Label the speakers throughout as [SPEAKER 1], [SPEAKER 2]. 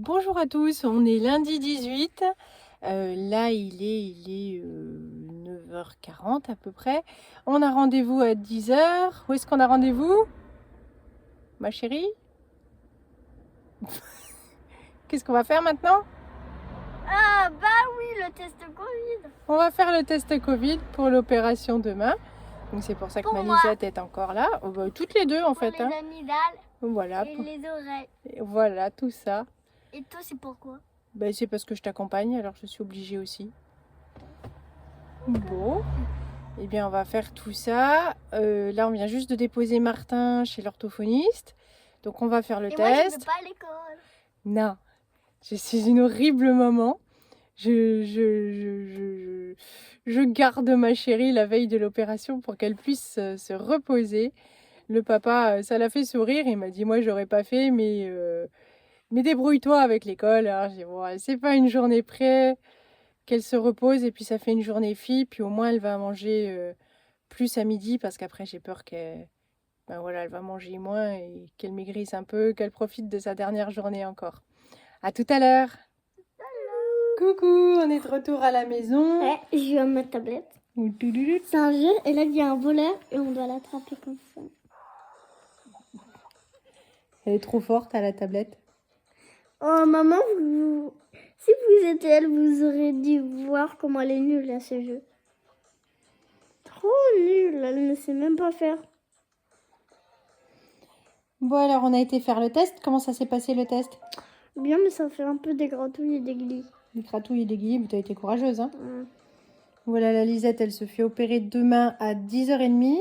[SPEAKER 1] Bonjour à tous, on est lundi 18. Là, il est 9h40 à peu près. On a rendez-vous à 10h. Où est-ce qu'on a rendez-vous, ma chérie? Qu'est-ce qu'on va faire maintenant?
[SPEAKER 2] Ah bah oui, le test Covid.
[SPEAKER 1] On va faire le test Covid pour l'opération demain. Donc c'est pour ça que
[SPEAKER 2] Pour
[SPEAKER 1] ma
[SPEAKER 2] moi.
[SPEAKER 1] Lisette est encore là. Oh, bah, toutes les deux en
[SPEAKER 2] Pour
[SPEAKER 1] fait.
[SPEAKER 2] les amygdales
[SPEAKER 1] Voilà,
[SPEAKER 2] et les oreilles.
[SPEAKER 1] voilà tout ça.
[SPEAKER 2] Et toi, c'est pourquoi?
[SPEAKER 1] Ben, c'est parce que je t'accompagne, alors je suis obligée aussi. Bon. Eh bien, on va faire tout ça. Là, on vient juste de déposer Martin chez l'orthophoniste. Donc, on va faire le
[SPEAKER 2] Et moi, je
[SPEAKER 1] test.
[SPEAKER 2] vais pas à l'école.
[SPEAKER 1] Non, je suis une horrible maman. Je garde ma chérie la veille de l'opération pour qu'elle puisse se reposer. Le papa, ça l'a fait sourire. Il m'a dit, moi, j'aurais pas fait, mais débrouille-toi avec l'école. Alors, j'ai dit, bon, c'est pas une journée près qu'elle se repose et puis ça fait une journée fille. Puis au moins, elle va manger plus à midi parce qu'après j'ai peur qu'elle elle va manger moins et qu'elle maigrisse un peu, qu'elle profite de sa dernière journée encore. À tout à l'heure. Coucou, on est de retour à la maison.
[SPEAKER 2] Ouais, je vais ma tablette. C'est un jeu et là, il y a un voleur et on doit l'attraper comme ça.
[SPEAKER 1] Elle est trop forte à la tablette.
[SPEAKER 2] Oh maman, si vous étiez elle, vous aurez dû voir comment elle est nulle à ce jeu. Trop nulle, elle ne sait même pas faire.
[SPEAKER 1] Bon alors on a été faire le test. Comment ça s'est passé le test?
[SPEAKER 2] Bien, mais ça fait un peu des gratouilles et des glis.
[SPEAKER 1] Des gratouilles et des guillis, mais t'as été courageuse hein.
[SPEAKER 2] Ouais.
[SPEAKER 1] Voilà, la Lisette, elle se fait opérer demain à 10h30.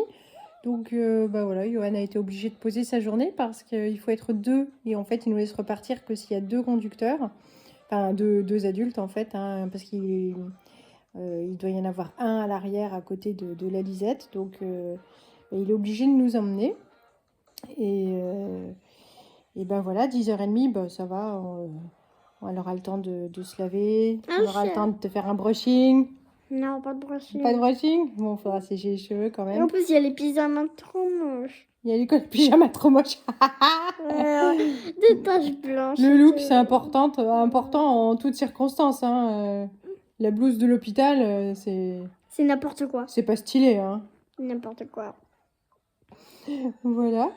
[SPEAKER 1] Donc, voilà, Johan a été obligé de poser sa journée parce qu'il faut être deux. Et en fait, il nous laisse repartir que s'il y a deux conducteurs. Enfin, deux adultes, en fait. Hein, parce qu'il doit y en avoir un à l'arrière, à côté de la Lisette. Donc, il est obligé de nous emmener. Et ben voilà, 10h30, ben, ça va. On aura le temps de se laver. On aura le temps de te faire un brushing.
[SPEAKER 2] Non, pas de brushing.
[SPEAKER 1] Pas de brushing? Bon, il faudra sécher les cheveux quand
[SPEAKER 2] Et
[SPEAKER 1] même.
[SPEAKER 2] en plus, il y a les pyjamas trop moches.
[SPEAKER 1] Il y a l'école pyjama trop moche.
[SPEAKER 2] Des taches blanches.
[SPEAKER 1] Le look, c'est important en toutes circonstances. Hein. La blouse de l'hôpital,
[SPEAKER 2] C'est n'importe quoi.
[SPEAKER 1] c'est pas stylé. Hein.
[SPEAKER 2] N'importe quoi.
[SPEAKER 1] Voilà.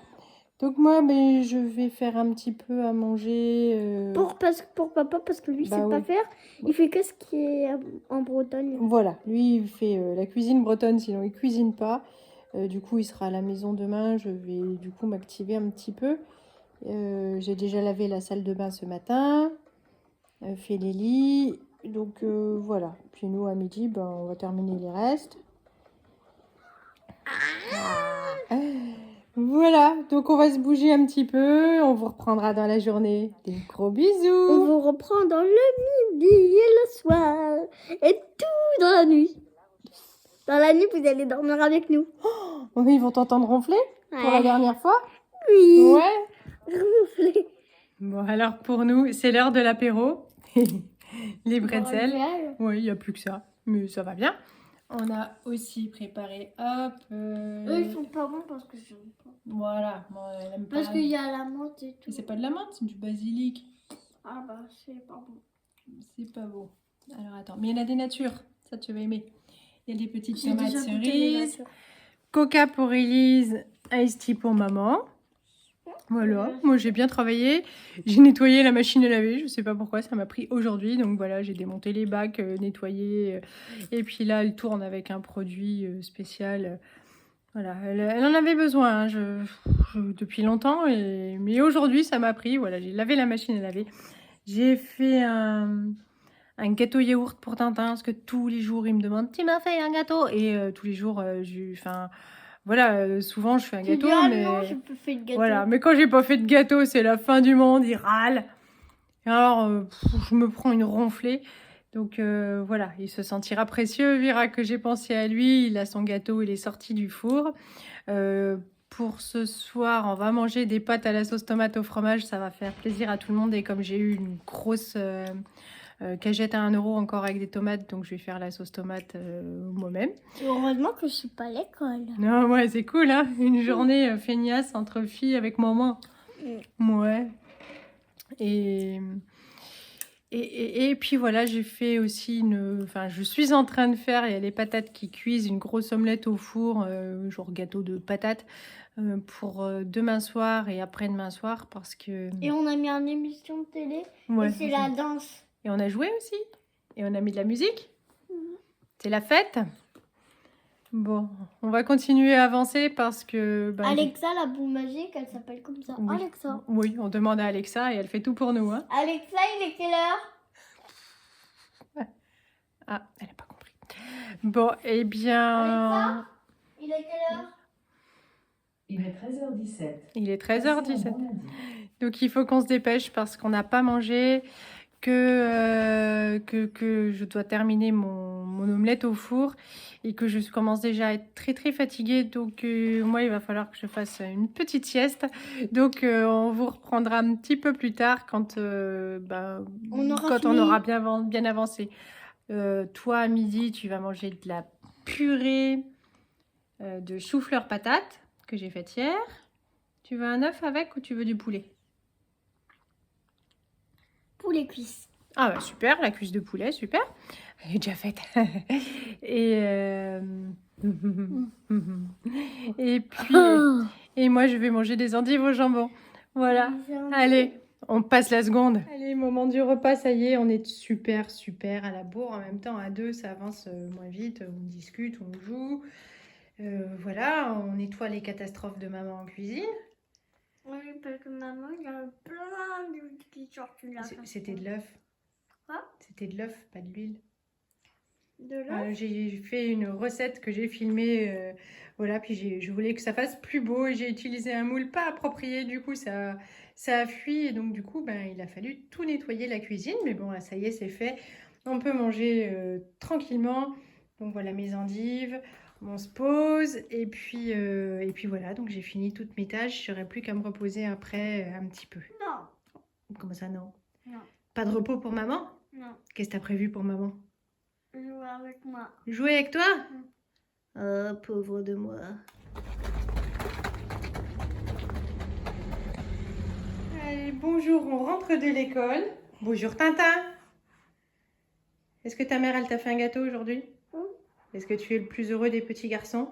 [SPEAKER 1] Donc moi, je vais faire un petit peu à manger.
[SPEAKER 2] Pour papa, parce que lui,
[SPEAKER 1] Bah
[SPEAKER 2] sait pas
[SPEAKER 1] oui.
[SPEAKER 2] faire. Il fait que ce qui est en Bretagne.
[SPEAKER 1] Voilà, lui, il fait la cuisine bretonne, sinon il cuisine pas. Du coup, il sera à la maison demain. Je vais du coup m'activer un petit peu. J'ai déjà lavé la salle de bain ce matin, fait les lits. Donc voilà. Puis nous, à midi, on va terminer les restes. Ah. Voilà, donc on va se bouger un petit peu. On vous reprendra dans la journée. Des gros
[SPEAKER 2] On
[SPEAKER 1] bisous.
[SPEAKER 2] vous reprend dans le midi et le soir. Et tout dans la nuit. Dans la nuit, vous allez dormir avec nous.
[SPEAKER 1] Oh, ils vont t'entendre ronfler pour la dernière fois.
[SPEAKER 2] Oui.
[SPEAKER 1] Ouais.
[SPEAKER 2] Ronfler.
[SPEAKER 1] Bon, alors pour nous, c'est l'heure de l'apéro. Les bretzels. Oui, il n'y a plus que ça. Mais ça va bien. On a aussi préparé, hop.
[SPEAKER 2] Eux, ils sont pas bons parce que j'aime pas.
[SPEAKER 1] Voilà. Bon, elle aime pas.
[SPEAKER 2] Parce qu'il y a la menthe et tout.
[SPEAKER 1] Mais c'est pas de la menthe, c'est du basilic.
[SPEAKER 2] Ah bah, c'est pas bon.
[SPEAKER 1] C'est pas beau. Alors attends, mais il y en a des natures. Ça, tu vas aimer. Il y a des petites
[SPEAKER 2] J'ai
[SPEAKER 1] tomates
[SPEAKER 2] déjà goûté les
[SPEAKER 1] cerises.
[SPEAKER 2] natures.
[SPEAKER 1] Coca pour Elise. Ice tea pour maman. Voilà, moi j'ai bien travaillé. J'ai nettoyé la machine à laver. Je sais pas pourquoi, ça m'a pris aujourd'hui. Donc voilà, j'ai démonté les bacs, nettoyé. Et puis là, elle tourne avec un produit spécial. Voilà, elle en avait besoin hein, depuis longtemps. Mais aujourd'hui, ça m'a pris. Voilà, j'ai lavé la machine à laver. J'ai fait un gâteau yaourt pour Tintin. Parce que tous les jours, il me demande, tu m'as fait un gâteau? Et tous les jours, voilà, souvent je fais un gâteau, mais
[SPEAKER 2] non, j'ai pas fait de gâteau.
[SPEAKER 1] voilà, mais quand j'ai pas fait de gâteau, c'est la fin du monde, il râle. Et alors, je me prends une ronflée. Donc voilà, il se sentira précieux, verra que j'ai pensé à lui. Il a son gâteau, il est sorti du four. Pour ce soir, on va manger des pâtes à la sauce tomate au fromage. Ça va faire plaisir à tout le monde. Et comme j'ai eu une grosse cagette à 1 euro encore avec des tomates, donc je vais faire la sauce tomate moi-même.
[SPEAKER 2] Heureusement que je suis pas à l'école.
[SPEAKER 1] Non, ouais, c'est cool, hein. Une journée feignasse entre filles avec maman. Ouais. Et Et puis voilà, j'ai fait aussi enfin, je suis en train de faire, il y a les patates qui cuisent, une grosse omelette au four, genre gâteau de patates, pour demain soir et après-demain soir parce que...
[SPEAKER 2] Et on a mis une émission de télé.
[SPEAKER 1] Ouais,
[SPEAKER 2] Et c'est la danse.
[SPEAKER 1] et on a joué aussi. Et on a mis de la musique. C'est la fête. Bon, on va continuer à avancer parce que... ben,
[SPEAKER 2] Alexa, la boule magique, elle s'appelle comme ça.
[SPEAKER 1] oui.
[SPEAKER 2] Alexa.
[SPEAKER 1] Oui, on demande à Alexa et elle fait tout pour nous. Hein.
[SPEAKER 2] Alexa, il est quelle heure?
[SPEAKER 1] Ah, elle n'a pas compris. Bon, eh bien...
[SPEAKER 2] Alexa, il est quelle heure?
[SPEAKER 3] Il est 13h17.
[SPEAKER 1] Il est
[SPEAKER 3] Passez un
[SPEAKER 1] 13h17.
[SPEAKER 3] bon lundi.
[SPEAKER 1] Donc il faut qu'on se dépêche parce qu'on n'a pas mangé, que je dois terminer mon omelette au four et que je commence déjà à être très très fatiguée. Donc moi, il va falloir que je fasse une petite sieste. Donc on vous reprendra un petit peu plus tard quand,
[SPEAKER 2] On aura
[SPEAKER 1] quand on
[SPEAKER 2] fini.
[SPEAKER 1] aura bien avancé. Toi, à midi, tu vas manger de la purée de chou-fleur patate que j'ai faite hier. Tu veux un œuf avec ou tu veux du poulet?
[SPEAKER 2] Pour les cuisses.
[SPEAKER 1] Ah bah super, la cuisse de poulet, super. Elle est déjà faite. Et, et puis, et moi je vais manger des endives au jambon. Voilà. Allez, on passe la seconde. Allez, moment du repas, ça y est, on est super à la bourre. En même temps, à deux, ça avance moins vite. On discute, on joue. Voilà, on nettoie les catastrophes de maman en cuisine.
[SPEAKER 2] Oui, parce que maman, il y a plein de qui sortent là.
[SPEAKER 1] C'était de l'œuf.
[SPEAKER 2] Quoi?
[SPEAKER 1] C'était de l'œuf, pas de l'huile.
[SPEAKER 2] De l'œuf?
[SPEAKER 1] J'ai fait une recette que j'ai filmée, voilà, puis je voulais que ça fasse plus beau et j'ai utilisé un moule pas approprié, du coup ça a fui et donc du coup ben, il a fallu tout nettoyer la cuisine, mais bon là ça y est c'est fait, on peut manger tranquillement, donc voilà mes endives, on se pose et puis voilà, donc j'ai fini toutes mes tâches, je n'aurai plus qu'à me reposer après un petit peu.
[SPEAKER 2] Non.
[SPEAKER 1] Comment ça non?
[SPEAKER 2] Non.
[SPEAKER 1] Pas de repos pour maman?
[SPEAKER 2] Non.
[SPEAKER 1] Qu'est-ce que t'as prévu pour maman?
[SPEAKER 2] Jouer avec moi.
[SPEAKER 1] Jouer avec toi? Oh, pauvre de moi. Allez, bonjour, on rentre de l'école. Bonjour Tintin. Est-ce que ta mère, elle t'a fait un gâteau aujourd'hui?
[SPEAKER 2] Oui.
[SPEAKER 1] Est-ce que tu es le plus heureux des petits garçons?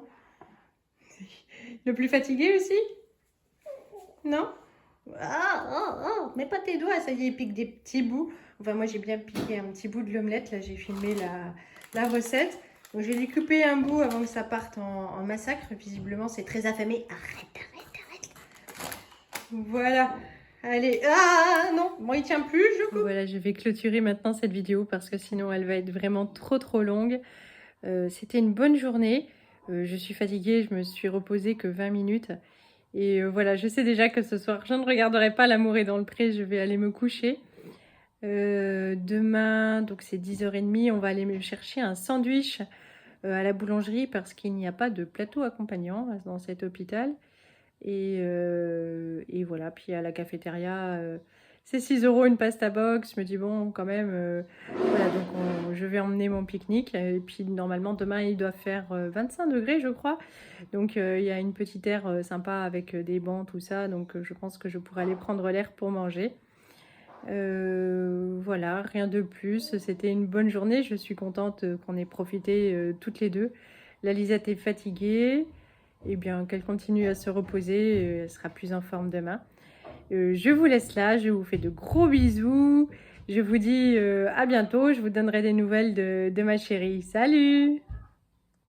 [SPEAKER 1] Le plus fatigué aussi? Non? Mets pas tes doigts, ça y est, il pique des petits bouts. Enfin, moi, j'ai bien piqué un petit bout de l'omelette. Là, j'ai filmé la recette. Donc, je vais lui couper un bout avant que ça parte en massacre. Visiblement, c'est très affamé. Arrête. Voilà. Allez. Ah non, moi, il tient plus. Je coupe. Voilà, je vais clôturer maintenant cette vidéo parce que sinon, elle va être vraiment trop longue. C'était une bonne journée. Je suis fatiguée. Je me suis reposée que 20 minutes. Et voilà, je sais déjà que ce soir, je ne regarderai pas L'amour est dans le pré, je vais aller me coucher. Demain, donc c'est 10h30, on va aller me chercher un sandwich à la boulangerie parce qu'il n'y a pas de plateau accompagnant dans cet hôpital. Et voilà, puis à la cafétéria, c'est 6 € une pasta box. Je me dis bon, quand même, voilà, donc je vais emmener mon pique-nique. Et puis normalement, demain, il doit faire 25 degrés, je crois. Donc il y a une petite aire sympa avec des bancs, tout ça. Donc je pense que je pourrai aller prendre l'air pour manger. Voilà, rien de plus. C'était une bonne journée. Je suis contente qu'on ait profité toutes les deux. La Lisette est fatiguée. Eh bien, qu'elle continue à se reposer. Elle sera plus en forme demain. Je vous laisse là. Je vous fais de gros bisous. Je vous dis à bientôt. Je vous donnerai des nouvelles de ma chérie. Salut!